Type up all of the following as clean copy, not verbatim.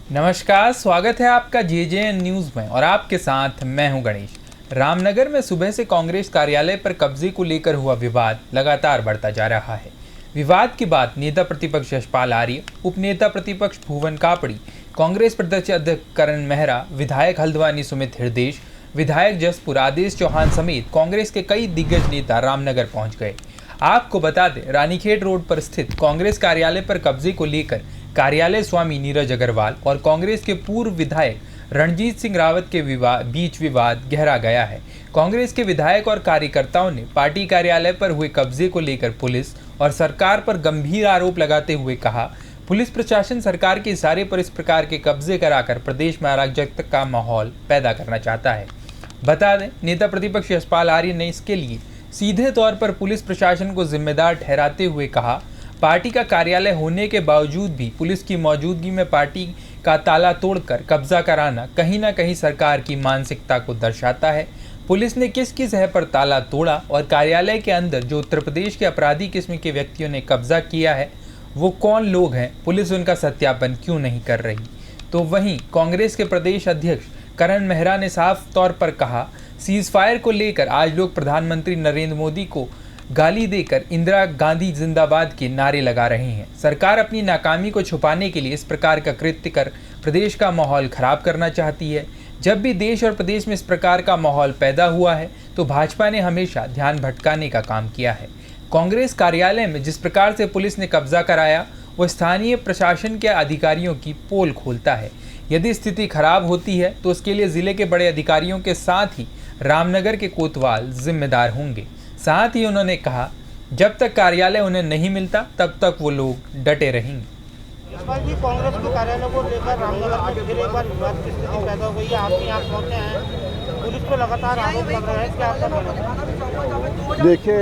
नमस्कार, स्वागत है आपका जेजेएन न्यूज़ में और आपके साथ मैं हूं गणेश। रामनगर में सुबह से कांग्रेस कार्यालय पर कब्जे को लेकर हुआ विवाद लगातार बढ़ता जा रहा है। विवाद के बाद नेता प्रतिपक्ष यशपाल आर्य, उपनेता प्रतिपक्ष भुवन कापड़ी, कांग्रेस प्रदेश अध्यक्ष करण मेहरा, विधायक हल्द्वानी सुमित हृदेश, विधायक जसपुर आदेश चौहान समेत कांग्रेस के कई दिग्गज नेता रामनगर पहुंच गए। आपको बता दें, रानीखेत रोड पर स्थित कांग्रेस कार्यालय पर कब्जे को लेकर कार्यालय स्वामी नीरज अग्रवाल और कांग्रेस के पूर्व विधायक रणजीत सिंह रावत के बीच विवाद गहरा गया है। कांग्रेस के विधायक और कार्यकर्ताओं ने पार्टी कार्यालय पर हुए कब्जे को लेकर पुलिस और सरकार पर गंभीर आरोप लगाते हुए कहा, पुलिस प्रशासन सरकार के इशारे पर इस प्रकार के कब्जे कराकर प्रदेश में अराजकता का माहौल पैदा करना चाहता है। बता दें, नेता प्रतिपक्ष यशपाल आर्य ने इसके लिए सीधे तौर पर पुलिस प्रशासन को जिम्मेदार ठहराते हुए कहा, पार्टी का कार्यालय होने के बावजूद भी पुलिस की मौजूदगी में पार्टी का ताला तोड़कर कब्जा कराना कहीं ना कहीं सरकार की मानसिकता को दर्शाता है। पुलिस ने किस किस है पर ताला तोड़ा और कार्यालय के अंदर जो उत्तर प्रदेश के अपराधी किस्म के व्यक्तियों ने कब्जा किया है वो कौन लोग हैं, पुलिस उनका सत्यापन क्यों नहीं कर रही। तो वहीं कांग्रेस के प्रदेश अध्यक्ष करण मेहरा ने साफ तौर पर कहा, सीज फायर को लेकर आज लोग प्रधानमंत्री नरेंद्र मोदी को गाली देकर इंदिरा गांधी जिंदाबाद के नारे लगा रहे हैं। सरकार अपनी नाकामी को छुपाने के लिए इस प्रकार का कृत्य कर प्रदेश का माहौल खराब करना चाहती है। जब भी देश और प्रदेश में इस प्रकार का माहौल पैदा हुआ है तो भाजपा ने हमेशा ध्यान भटकाने का काम किया है। कांग्रेस कार्यालय में जिस प्रकार से पुलिस ने कब्जा कराया वो स्थानीय प्रशासन के अधिकारियों की पोल खोलता है। यदि स्थिति खराब होती है तो उसके लिए जिले के बड़े अधिकारियों के साथ ही रामनगर के कोतवाल जिम्मेदार होंगे। साथ ही उन्होंने कहा, जब तक कार्यालय उन्हें नहीं मिलता तब तक वो लोग डटे रहेंगे। यशपाल जी, कांग्रेस के कार्यालय को लेकर रामनगर में फिर एक बार विवाद की स्थिति पैदा हुई है। आप यहाँ पहुँचे हैं, पुलिस पे लगातार आरोप लग रहा है, क्या आपका मानना है? देखिए,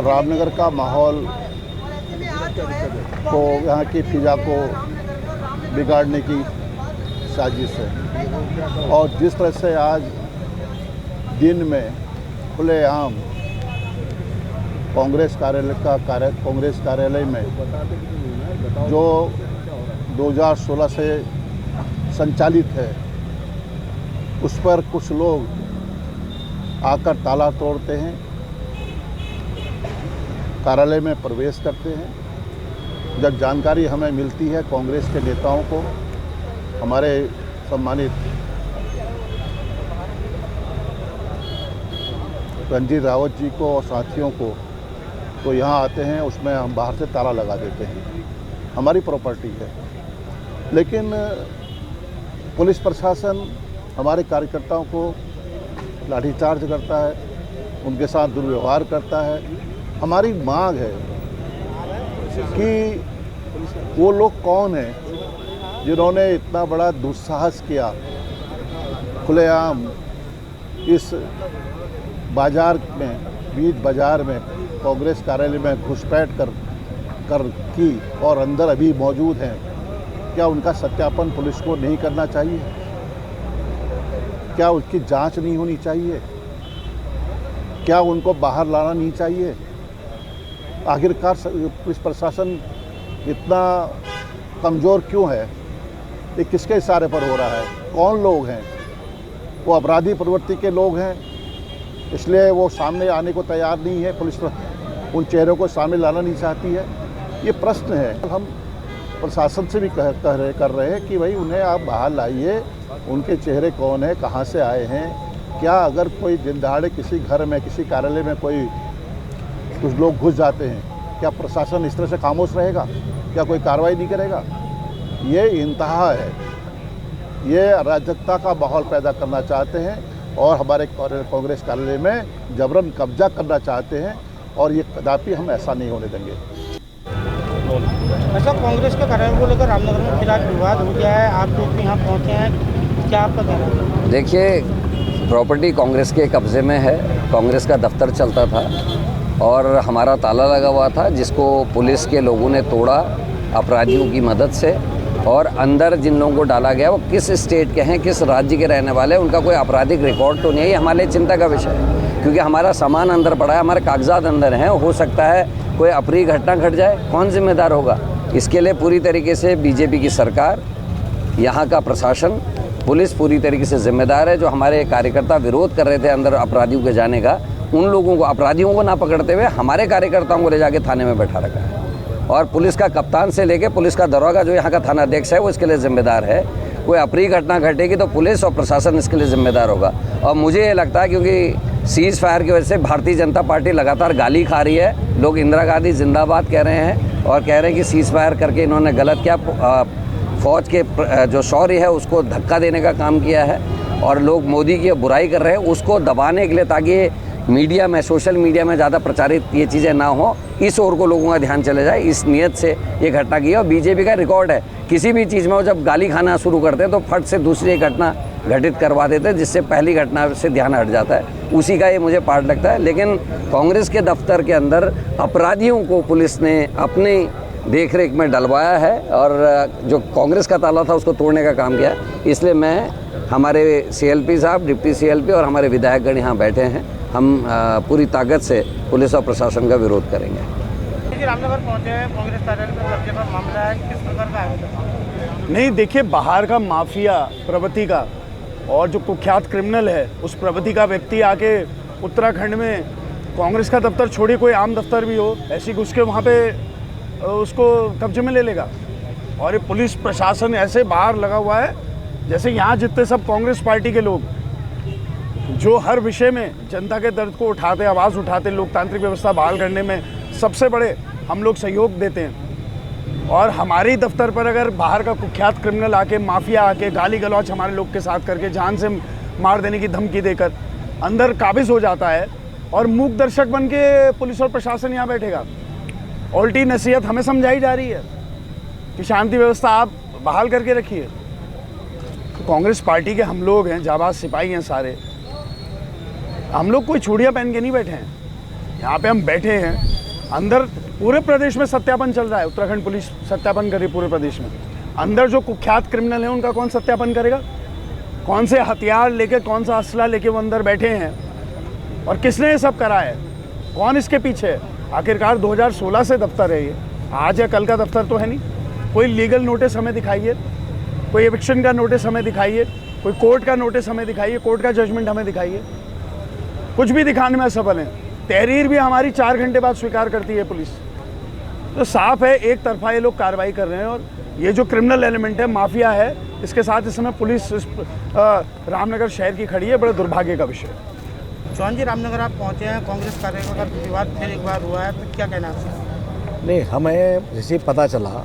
रामनगर का माहौल को, यहाँ की फिजा को बिगाड़ने की साजिश है और जिस तरह से आज दिन में खुलेआम कांग्रेस कार्यालय में जो 2016 से संचालित है उस पर कुछ लोग आकर ताला तोड़ते हैं, कार्यालय में प्रवेश करते हैं। जब जानकारी हमें मिलती है कांग्रेस के नेताओं को, हमारे सम्मानित रणजीत रावत जी को और साथियों को, तो यहाँ आते हैं, उसमें हम बाहर से ताला लगा देते हैं। हमारी प्रॉपर्टी है, लेकिन पुलिस प्रशासन हमारे कार्यकर्ताओं को लाठीचार्ज करता है, उनके साथ दुर्व्यवहार करता है। हमारी मांग है कि वो लोग कौन हैं जिन्होंने इतना बड़ा दुस्साहस किया, खुलेआम इस बाजार में, बीच बाजार में कांग्रेस कार्यालय में घुसपैठ कर की और अंदर अभी मौजूद हैं। क्या उनका सत्यापन पुलिस को नहीं करना चाहिए? क्या उसकी जांच नहीं होनी चाहिए? क्या उनको बाहर लाना नहीं चाहिए? आखिरकार पुलिस प्रशासन इतना कमज़ोर क्यों है? ये किसके इशारे पर हो रहा है? कौन लोग हैं? वो अपराधी प्रवृत्ति के लोग हैं, इसलिए वो सामने आने को तैयार नहीं है। पुलिस उन चेहरों को सामने लाना नहीं चाहती है। ये प्रश्न है, हम प्रशासन से भी कर रहे हैं कि भाई उन्हें आप बाहर लाइए, उनके चेहरे कौन है, कहाँ से आए हैं। क्या अगर कोई दिन दहाड़े किसी घर में, किसी कार्यालय में कुछ लोग घुस जाते हैं, क्या प्रशासन इस तरह से खामोश रहेगा? क्या कोई कार्रवाई नहीं करेगा? ये इंतहा है, ये अराजकता का माहौल पैदा करना चाहते हैं और हमारे कांग्रेस कार्यालय में जबरन कब्जा करना चाहते हैं और ये कदापि हम ऐसा नहीं होने देंगे। ऐसा कांग्रेस के कार्यालय को लेकर रामनगर में फिर आज विवाद हो गया है, आप लोग भी यहाँ पहुँचे हैं, क्या आपका कहना है? देखिए, प्रॉपर्टी कांग्रेस के कब्जे में है। कांग्रेस का दफ्तर चलता था और हमारा ताला लगा हुआ था, जिसको पुलिस के लोगों ने तोड़ा अपराधियों की मदद से। और अंदर जिन लोगों को डाला गया वो किस स्टेट के हैं, किस राज्य के रहने वाले हैं, उनका कोई आपराधिक रिकॉर्ड तो नहीं है। ये हमारे लिए चिंता का विषय है, क्योंकि हमारा सामान अंदर पड़ा है, हमारे कागजात अंदर हैं। हो सकता है कोई अप्रिय घटना घट जाए, कौन जिम्मेदार होगा? इसके लिए पूरी तरीके से बीजेपी की सरकार, यहाँ का प्रशासन, पुलिस पूरी तरीके से जिम्मेदार है। जो हमारे कार्यकर्ता विरोध कर रहे थे अंदर अपराधियों के जाने का, उन लोगों को, अपराधियों को ना पकड़ते हुए हमारे कार्यकर्ताओं को ले जाके थाने में बैठा रखा है। और पुलिस का कप्तान से लेके पुलिस का दरोगा जो यहाँ का थाना अध्यक्ष है वो इसके लिए जिम्मेदार है। कोई अप्रिय घटना घटेगी तो पुलिस और प्रशासन इसके लिए जिम्मेदार होगा। और मुझे ये लगता है क्योंकि सीज़ फायर की वजह से भारतीय जनता पार्टी लगातार गाली खा रही है, लोग इंदिरा गांधी जिंदाबाद कह रहे हैं और कह रहे हैं कि सीज़ फायर करके इन्होंने गलत किया, फौज के जो शौर्य है उसको धक्का देने का काम किया है और लोग मोदी की बुराई कर रहे हैं उसको दबाने के लिए, ताकि मीडिया में, सोशल मीडिया में ज़्यादा प्रचारित ये चीज़ें ना हो, इस ओर को लोगों का ध्यान चले जाए, इस नियत से ये घटना की है। और बीजेपी का रिकॉर्ड है, किसी भी चीज़ में वो जब गाली खाना शुरू करते हैं तो फट से दूसरी घटना घटित करवा देते हैं, जिससे पहली घटना से ध्यान हट जाता है। उसी का ये मुझे पार्ट लगता है। लेकिन कांग्रेस के दफ्तर के अंदर अपराधियों को पुलिस ने अपनी देखरेख में डलवाया है और जो कांग्रेस का ताला था उसको तोड़ने का काम किया। इसलिए मैं, हमारे सीएलपी साहब, डिप्टी सीएलपी और हमारे विधायकगण यहाँ बैठे हैं, हम पूरी ताकत से पुलिस और प्रशासन का विरोध करेंगे। रामनगर पहुंचे हैं, कांग्रेस कार्यालय में कब्जे का मामला है, किस प्रकार का आवेदन? नहीं, देखिए, बाहर का माफिया प्रवृत्ति का और जो कुख्यात क्रिमिनल है उस प्रवृत्ति का व्यक्ति आके उत्तराखंड में कांग्रेस का दफ्तर छोड़िए, कोई आम दफ्तर भी हो, ऐसी घुस के वहाँ पे उसको कब्जे में ले लेगा। और ये पुलिस प्रशासन ऐसे बाहर लगा हुआ है जैसे यहाँ जितने सब कांग्रेस पार्टी के लोग जो हर विषय में जनता के दर्द को उठाते, आवाज़ उठाते, लोकतांत्रिक व्यवस्था बहाल करने में सबसे बड़े हम लोग सहयोग देते हैं। और हमारे ही दफ्तर पर अगर बाहर का कुख्यात क्रिमिनल आके, माफिया आके गाली गलौच हमारे लोग के साथ करके, जान से मार देने की धमकी देकर अंदर काबिज हो जाता है और मूक दर्शक बन के पुलिस और प्रशासन यहाँ बैठेगा, उल्टी नसीहत हमें समझाई जा रही है कि शांति व्यवस्था आप बहाल करके रखिए। तो कांग्रेस पार्टी के हम लोग हैं, जाबाज सिपाही हैं सारे, हम लोग कोई चूड़ियाँ पहन के नहीं बैठे हैं। यहाँ पे हम बैठे हैं, अंदर पूरे प्रदेश में सत्यापन चल रहा है, उत्तराखंड पुलिस सत्यापन कर रही है पूरे प्रदेश में। अंदर जो कुख्यात क्रिमिनल हैं उनका कौन सत्यापन करेगा? कौन से हथियार लेके, कौन सा असला लेके वो अंदर बैठे हैं और किसने ये सब करा है, कौन इसके पीछे है? आखिरकार 2016 से दफ्तर है ये, आज या कल का दफ्तर तो है नहीं। कोई लीगल नोटिस हमें दिखाइए, कोई एविक्शन का नोटिस हमें दिखाइए, कोई कोर्ट का नोटिस हमें दिखाइए, कोर्ट का जजमेंट हमें दिखाइए। कुछ भी दिखाने में असफल है। तहरीर भी हमारी 4 घंटे बाद स्वीकार करती है पुलिस। तो साफ है, एक तरफा ये लोग कार्रवाई कर रहे हैं और ये जो क्रिमिनल एलिमेंट है, माफिया है, इसके साथ इस समय पुलिस रामनगर शहर की खड़ी है। बड़े दुर्भाग्य का विषय। चौहान जी, रामनगर आप पहुंचे हैं, कांग्रेस कार्यालय का विवाद फिर एक बार हुआ है, तो क्या कहना है आपसे? नहीं, हमें जैसे पता चला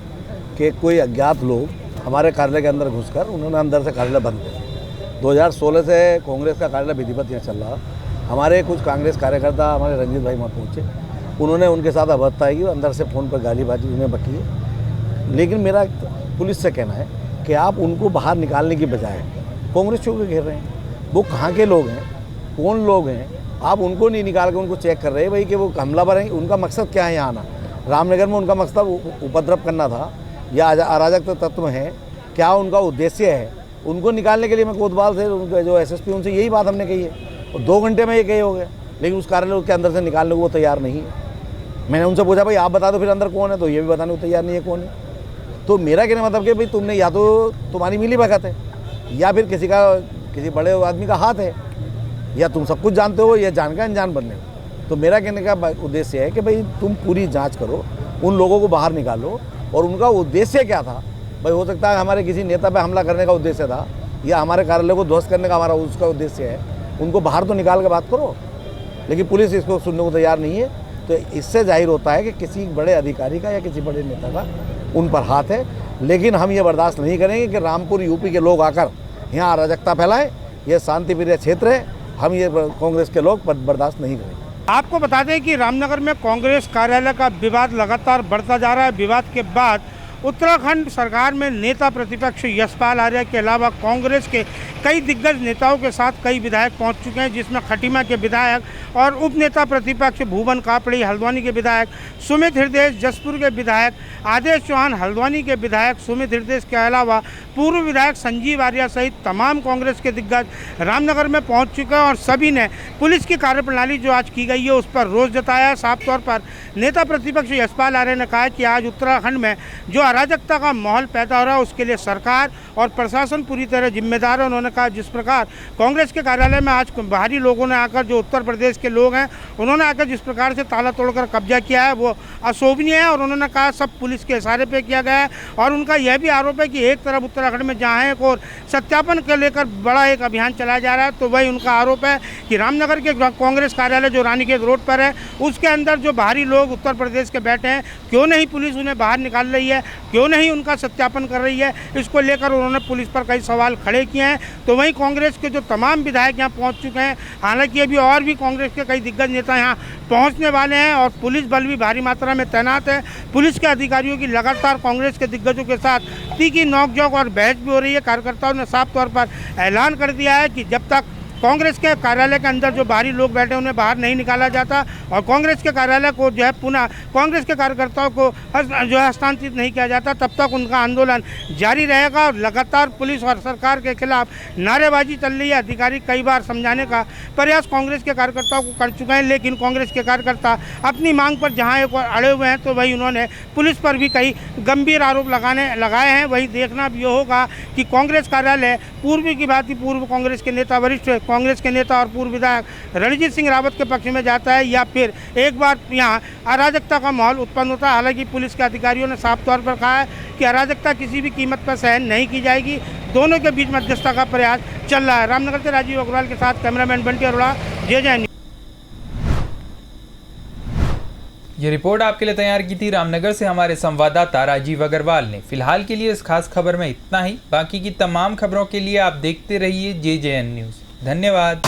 कि कोई अज्ञात लोग हमारे कार्यालय के अंदर घुसकर उन्होंने अंदर से कार्यालय बंद किया। 2016 से कांग्रेस का कार्यालय विधिवत यहाँ चल रहा। हमारे कुछ कांग्रेस कार्यकर्ता, हमारे रंजीत भाई वहाँ पहुँचे, उन्होंने उनके साथ अभद्रता की, अंदर से फ़ोन पर गालीबाजी उन्हें बकी है। लेकिन मेरा पुलिस से कहना है कि आप उनको बाहर निकालने की बजाय कांग्रेस क्यों घेर रहे हैं? वो कहाँ के लोग हैं, कौन लोग हैं, आप उनको नहीं निकाल के उनको चेक कर रहे हैं भाई कि वो हमलावर हैं। उनका मकसद क्या है यहाँ आना? रामनगर में उनका मकसद उपद्रव करना था या अराजक तत्व हैं? क्या उनका उद्देश्य है? उनको निकालने के लिए मैं कोतवाल से, उनके जो एसएसपी, उनसे यही बात हमने कही है और 2 घंटे में ये कहे हो गया, लेकिन उस कार्यालय के अंदर से निकालने को वो तैयार नहीं है। मैंने उनसे पूछा भाई आप बता दो फिर अंदर कौन है, तो ये भी बताने को तैयार नहीं है कौन है। तो मेरा कहने मतलब कि भाई तुमने, या तो तुम्हारी मिली भगत है या फिर किसी बड़े आदमी का हाथ है, या तुम सब कुछ जानते हो या जान का अनजान बनने हो। तो मेरा कहने का उद्देश्य है कि भाई तुम पूरी जांच करो, उन लोगों को बाहर निकालो और उनका उद्देश्य क्या था। भाई हो सकता है हमारे किसी नेता पे हमला करने का उद्देश्य था या हमारे कार्यालय को ध्वस्त करने का हमारा उसका उद्देश्य है, उनको बाहर तो निकाल के बात करो। लेकिन पुलिस इसको सुनने को तैयार नहीं है। तो इससे जाहिर होता है कि किसी बड़े अधिकारी का या किसी बड़े नेता का उन पर हाथ है। लेकिन हम ये बर्दाश्त नहीं करेंगे कि रामपुर यूपी के लोग आकर यहाँ अराजकता फैलाएं। ये शांतिप्रिय क्षेत्र है, हम ये कांग्रेस के लोग बर्दाश्त नहीं करेंगे। आपको बता दें कि रामनगर में कांग्रेस कार्यालय का विवाद लगातार बढ़ता जा रहा है। विवाद के बाद उत्तराखंड सरकार में नेता प्रतिपक्ष यशपाल आर्य के अलावा कांग्रेस के कई दिग्गज नेताओं के साथ कई विधायक पहुंच चुके हैं, जिसमें खटीमा के विधायक और उप नेता प्रतिपक्ष भुवन कापड़ी हल्द्वानी के विधायक, सुमित हृदय जसपुर के विधायक, आदेश चौहान हल्द्वानी के विधायक, सुमित हृदय के अलावा पूर्व विधायक संजीव आर्य सहित तमाम कांग्रेस के दिग्गज रामनगर में पहुंच चुके हैं और सभी ने पुलिस की कार्यप्रणाली जो आज की गई है उस पर रोष जताया। साफ तौर पर नेता प्रतिपक्ष यशपाल आर्य ने कहा कि आज उत्तराखंड में जो अराजकता का माहौल पैदा हो रहा है उसके लिए सरकार और प्रशासन पूरी तरह जिम्मेदार है। उन्होंने कहा जिस प्रकार कांग्रेस के कार्यालय में आज बाहरी लोगों ने आकर, जो उत्तर प्रदेश के लोग हैं, उन्होंने आकर जिस प्रकार से ताला तोड़कर कब्जा किया है वो अशोभनीय है और उन्होंने कहा सब पुलिस के इशारे पे किया गया है। और उनका यह भी आरोप है कि एक तरफ उत्तराखंड में जहाँ है और सत्यापन को लेकर बड़ा एक अभियान चलाया जा रहा है, तो वही उनका आरोप है कि रामनगर के कांग्रेस कार्यालय जो रानीखेत रोड पर है उसके अंदर जो बाहरी लोग उत्तर प्रदेश के बैठे हैं, क्यों नहीं पुलिस उन्हें बाहर निकाल रही है, क्यों नहीं उनका सत्यापन कर रही है, इसको लेकर उन्होंने पुलिस पर कई सवाल खड़े किए हैं। तो वहीं कांग्रेस के जो तमाम विधायक यहाँ पहुँच चुके हैं, हालांकि अभी और भी कांग्रेस के कई दिग्गज नेता यहाँ पहुँचने वाले हैं और पुलिस बल भी भारी मात्रा में तैनात है। पुलिस के अधिकारियों की लगातार कांग्रेस के दिग्गजों के साथ तीखी नोकझोंक और बहस भी हो रही है। कार्यकर्ताओं ने साफ तौर पर ऐलान कर दिया है कि जब तक कांग्रेस के कार्यालय के अंदर जो बाहरी लोग बैठे उन्हें बाहर नहीं निकाला जाता और कांग्रेस के कार्यालय को जो है पुनः कांग्रेस के कार्यकर्ताओं को जो है हस्तांतरित नहीं किया जाता, तब तक उनका आंदोलन जारी रहेगा। और लगातार पुलिस और सरकार के खिलाफ नारेबाजी चल रही है। अधिकारी कई बार समझाने का प्रयास कांग्रेस के कार्यकर्ताओं को कर चुके हैं, लेकिन कांग्रेस के कार्यकर्ता अपनी मांग पर जहाँ एक और अड़े हुए हैं, तो वही उन्होंने पुलिस पर भी कई गंभीर आरोप लगाए हैं। वही देखना भी होगा कि कांग्रेस कार्यालय पूर्व की भांति पूर्व कांग्रेस के नेता, वरिष्ठ कांग्रेस के नेता और पूर्व विधायक रणजीत सिंह रावत के पक्ष में जाता है या फिर एक बार यहाँ अराजकता का माहौल उत्पन्न होता है। हालांकि पुलिस के अधिकारियों ने साफ तौर पर कहा है कि अराजकता किसी भी कीमत पर सहन नहीं की जाएगी। दोनों के बीच मध्यस्थता का प्रयास चल रहा है। रामनगर से राजीव अग्रवाल के साथ कैमरामैन बंटी अरोड़ा, JJ। ये रिपोर्ट आपके लिए तैयार की थी रामनगर से हमारे संवाददाता राजीव अग्रवाल ने। फिलहाल के लिए इस खास खबर में इतना ही। बाकी की तमाम खबरों के लिए आप देखते रहिए JJN न्यूज़। धन्यवाद।